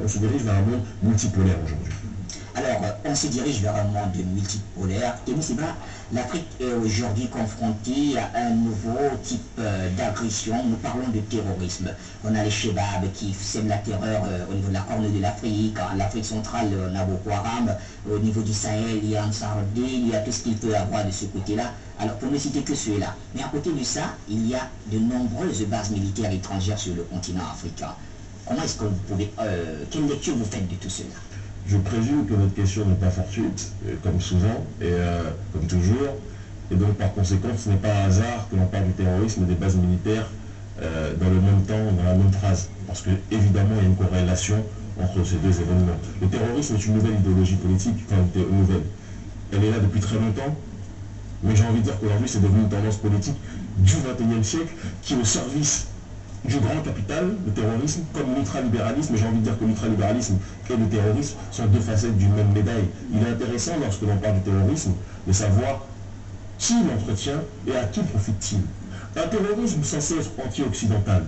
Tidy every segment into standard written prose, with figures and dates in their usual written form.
on se dirige vers un monde multipolaire aujourd'hui. Alors, on se dirige vers un monde multipolaire. Et l'Afrique est aujourd'hui confrontée à un nouveau type d'agression. Nous parlons de terrorisme. On a les Chebabs qui sèment la terreur au niveau de la corne de l'Afrique. En Afrique centrale, on a Boko Haram. Au niveau du Sahel, il y a Ansar Dine, il y a tout ce qu'il peut avoir de ce côté-là. Alors, pour ne citer que ceux-là. Mais à côté de ça, il y a de nombreuses bases militaires étrangères sur le continent africain. Comment est-ce que vous pouvez... quelle lecture vous faites de tout cela? Je présume que votre question n'est pas fortuite, comme souvent, et comme toujours. Et donc, par conséquent, ce n'est pas un hasard que l'on parle du terrorisme et des bases militaires dans le même temps, dans la même phrase. Parce que, évidemment, il y a une corrélation entre ces deux événements. Le terrorisme est une nouvelle idéologie politique, enfin, une nouvelle. Elle est là depuis très longtemps, mais j'ai envie de dire qu'aujourd'hui, c'est devenu une tendance politique du XXIe siècle qui est au service du grand capital, le terrorisme, comme l'ultralibéralisme. J'ai envie de dire que l'ultralibéralisme et le terrorisme sont deux facettes d'une même médaille. Il est intéressant, lorsque l'on parle du terrorisme, de savoir qui l'entretient et à qui profite-t-il. Un terrorisme censé être anti-occidental,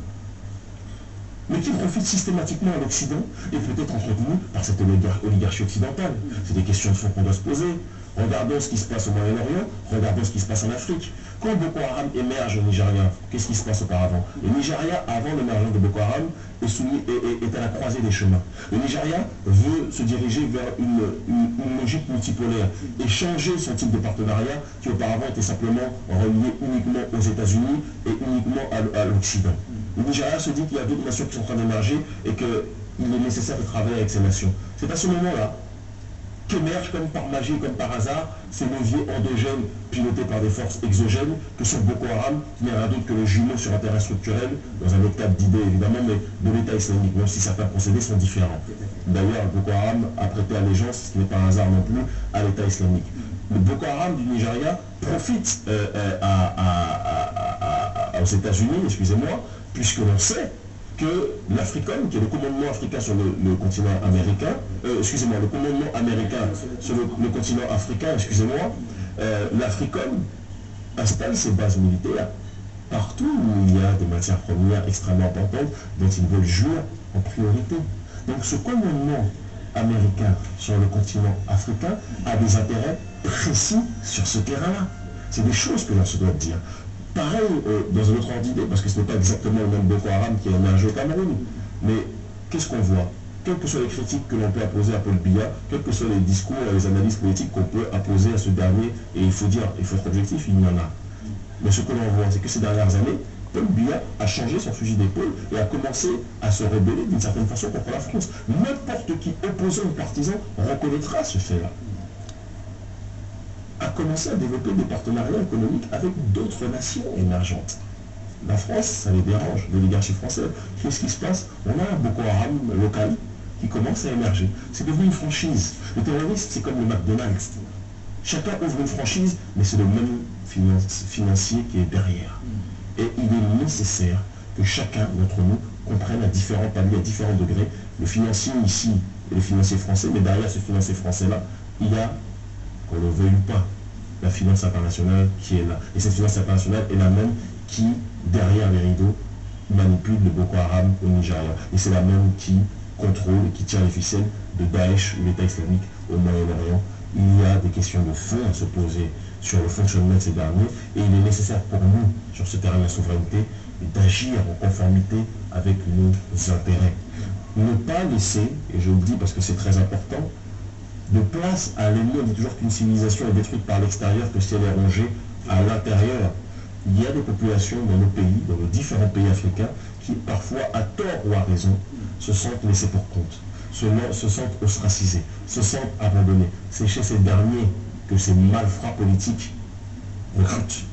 mais qui profite systématiquement à l'Occident et peut-être entretenu par cette oligarchie occidentale. C'est des questions de fond qu'on doit se poser. Regardons ce qui se passe au Moyen-Orient, regardons ce qui se passe en Afrique. Quand Boko Haram émerge au Nigeria, qu'est-ce qui se passe auparavant? Le Nigeria, avant l'émergence de Boko Haram, est à la croisée des chemins. Le Nigeria veut se diriger vers une logique multipolaire et changer son type de partenariat qui auparavant était simplement relié uniquement aux États-Unis et uniquement à l'Occident. Le Nigeria se dit qu'il y a d'autres nations qui sont en train d'émerger et qu'il est nécessaire de travailler avec ces nations. C'est à ce moment-là qu'émergent comme par magie, comme par hasard, ces leviers endogènes pilotés par des forces exogènes que sont Boko Haram, qui n'est rien d'autre que le jumeau sur un terrain structurel, dans un autre cadre d'idées évidemment, mais de l'État islamique, même si certains procédés sont différents. D'ailleurs, Boko Haram a prêté allégeance, ce qui n'est pas un hasard non plus, à l'État islamique. Le Boko Haram du Nigeria profite aux États-Unis, excusez-moi, puisque l'on sait que l'Africom, qui est le commandement africain sur le continent américain, excusez-moi, le commandement américain sur le continent africain, excusez-moi, l'Africom installe ses bases militaires partout où il y a des matières premières extrêmement importantes dont ils veulent jouir en priorité. Donc ce commandement américain sur le continent africain a des intérêts précis sur ce terrain-là. C'est des choses que l'on se doit dire. Pareil, dans un autre ordre d'idée, parce que ce n'est pas exactement le même Boko Haram qui a émergé au Cameroun, mais qu'est-ce qu'on voit? Quelles que soient les critiques que l'on peut apposer à Paul Biya, quels que soient les discours et les analyses politiques qu'on peut apposer à ce dernier, et il faut dire, il faut être objectif, il y en a. Mais ce que l'on voit, c'est que ces dernières années, Paul Biya a changé son fusil d'épaule et a commencé à se rebeller d'une certaine façon contre la France. N'importe qui, opposant ou partisan, reconnaîtra ce fait-là. A commencé à développer des partenariats économiques avec d'autres nations émergentes. La France, ça les dérange, l'oligarchie française. Qu'est-ce qui se passe? On a un Boko Haram local qui commence à émerger. C'est devenu une franchise. Le terrorisme, c'est comme le McDonald's. Chacun ouvre une franchise, mais c'est le même financier qui est derrière. Et il est nécessaire que chacun d'entre nous comprenne à différents paliers, à différents degrés, le financier ici et le financier français, mais derrière ce financier français-là, il y a, qu'on le veuille ou pas, la finance internationale qui est là. Et cette finance internationale est la même qui, derrière les rideaux, manipule le Boko Haram au Nigeria. Et c'est la même qui contrôle et qui tire les ficelles de Daesh ou l'État islamique au Moyen-Orient. Il y a des questions de fond à se poser sur le fonctionnement de ces derniers, et il est nécessaire pour nous, sur ce terrain de la souveraineté, d'agir en conformité avec nos intérêts. Ne pas laisser, et je le dis parce que c'est très important, de place à l'ennemi. On dit toujours qu'une civilisation est détruite par l'extérieur que si elle est rongée à l'intérieur. Il y a des populations dans nos pays, dans nos différents pays africains, qui parfois, à tort ou à raison, se sentent laissés pour compte, se sentent ostracisés, se sentent abandonnés. C'est chez ces derniers que ces malfrats politiques recrutent.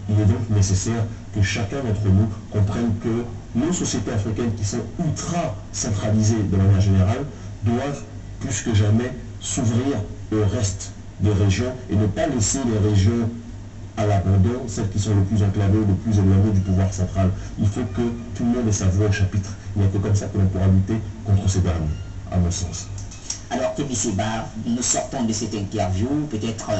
Il est donc nécessaire que chacun d'entre nous comprenne que nos sociétés africaines qui sont ultra centralisées de manière générale doivent plus que jamais s'ouvrir au reste des régions et ne pas laisser les régions à l'abandon, celles qui sont les plus enclavées, les plus éloignées du pouvoir central. Il faut que tout le monde ait sa voix au chapitre. Il n'y a que comme ça que l'on pourra lutter contre ces derniers, à mon sens. Alors, Kémy Séba, nous sortons de cette interview, peut-être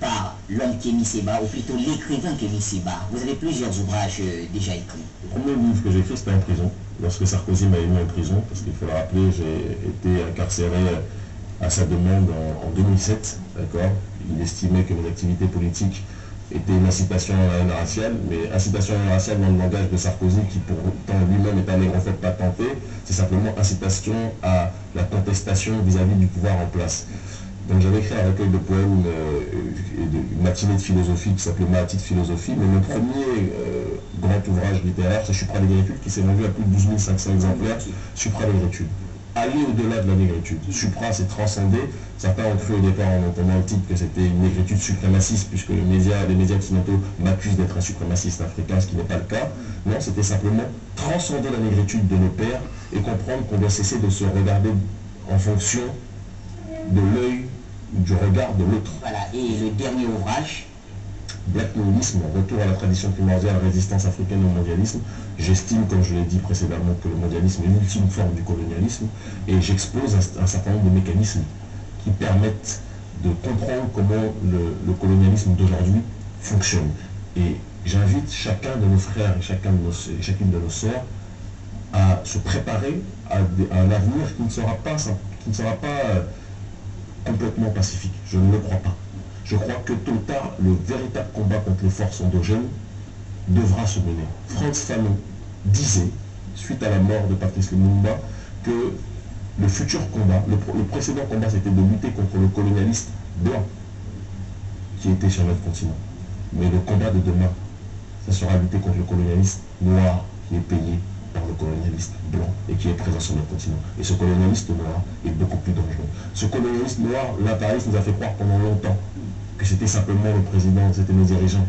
par l'homme Kémy Séba, ou plutôt l'écrivain Kémy Séba. Vous avez plusieurs ouvrages déjà écrits. Le premier livre que j'ai écrit, c'était en prison. lorsque Sarkozy m'a mis en prison, parce qu'il faut le rappeler, j'ai été incarcéré à sa demande en 2007, d'accord. Il estimait que mes activités politiques étaient une incitation à la haine raciale, mais incitation à la haine raciale dans le langage de Sarkozy, qui pourtant lui-même est un négrophobe patenté, c'est simplement incitation à la contestation vis-à-vis du pouvoir en place. Donc j'avais écrit un recueil de poèmes une matinée de philosophie qui s'appelait Matinée de philosophie, mais mon premier grand ouvrage littéraire, c'est Supra négritude, qui s'est vendu à plus de 12 500 exemplaires, Supra négritude. Aller au-delà de la négritude. Supra, c'est transcender. Certains ont cru au départ en entendant le titre que c'était une négritude suprémaciste, puisque les médias occidentaux m'accusent d'être un suprémaciste africain, ce qui n'est pas le cas. Non, c'était simplement transcender la négritude de nos pères et comprendre qu'on doit cesser de se regarder en fonction de l'œil, du regard de l'autre. Voilà, et le dernier ouvrage, Black Mondialisme, retour à la tradition primordiale, résistance africaine au mondialisme. J'estime, comme je l'ai dit précédemment, que le mondialisme est l'ultime forme du colonialisme, et j'expose un certain nombre de mécanismes qui permettent de comprendre comment le colonialisme d'aujourd'hui fonctionne. Et j'invite chacun de nos frères et chacune de nos sœurs à se préparer à un avenir qui ne sera pas complètement pacifique. Je ne le crois pas. Je crois que tôt ou tard, le véritable combat contre les forces endogènes devra se mener. Frantz Fanon disait, suite à la mort de Patrice Lumumba, que le futur combat, le précédent combat, c'était de lutter contre le colonialiste blanc qui était sur notre continent. Mais le combat de demain, ça sera lutter contre le colonialiste noir qui est payé par le colonialiste blanc et qui est présent sur notre continent. Et ce colonialiste noir est beaucoup plus dangereux. Ce colonialiste noir, l'impérialisme nous a fait croire pendant longtemps que c'était simplement le président, c'était nos dirigeants.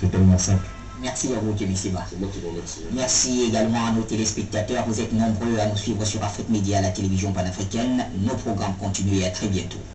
C'est tellement simple. merci à vous, Kémy Séba. C'est moi qui vous remercie. Merci également à nos téléspectateurs. Vous êtes nombreux à nous suivre sur Afrique Média, la télévision panafricaine. Nos programmes continuent et à très bientôt.